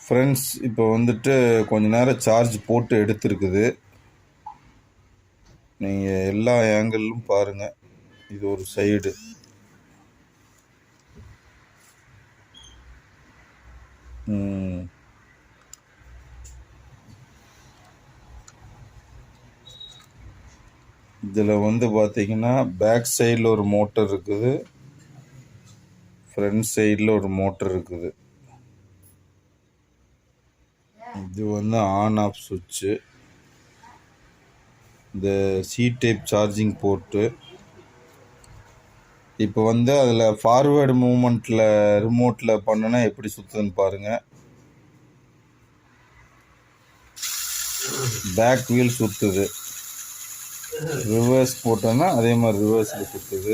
Friends, இப்போ வந்துட்டு கொஞ்ச நேரம் சார்ஜ் போட்டு எடுத்துருக்குது. நீங்கள் எல்லா ஆங்கிளும் பாருங்கள். இது ஒரு சைடு, இதில் வந்து பார்த்தீங்கன்னா பேக் சைடில் ஒரு மோட்டர் இருக்குது, ஃப்ரண்ட் சைடில் ஒரு மோட்டர் இருக்குது. இது வந்து ஆன் ஆஃப் சுவிட்சு. இந்த சி டைப் சார்ஜிங் போர்ட்டு. இப்போ வந்து அதில் ஃபார்வேர்டு மூமெண்ட்டில் ரிமோட்டில் பண்ணுனா எப்படி சுற்றுதுன்னு பாருங்கள். பேக் வீல் சுற்றுது. ரிவர்ஸ் போட்டோன்னா அதே மாதிரி ரிவர்ஸில் சுற்றுது.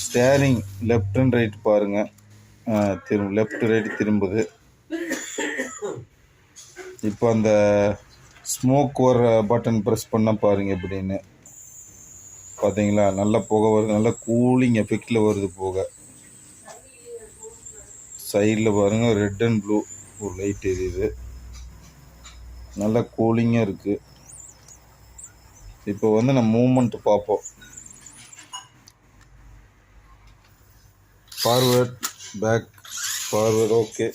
ஸ்டேரிங் லெஃப்ட் அண்ட் ரைட் பாருங்கள், லெஃப்ட் ரைட் திரும்புது. இப்போ அந்த ஸ்மோக் வர பட்டன் ப்ரெஸ் பண்ண பாருங்கள் எப்படின்னு. பார்த்தீங்களா, நல்ல புகை வருது, நல்ல கூலிங் எஃபெக்டில் வருது புகை. சைடில் பாருங்கள், ரெட் அண்ட் ப்ளூ ஒரு லைட் எரியுது, நல்ல கூலிங்காக இருக்குது. இப்போ வந்து நம்ம மூமெண்ட் பார்ப்போம். Forward, back, forward, okay.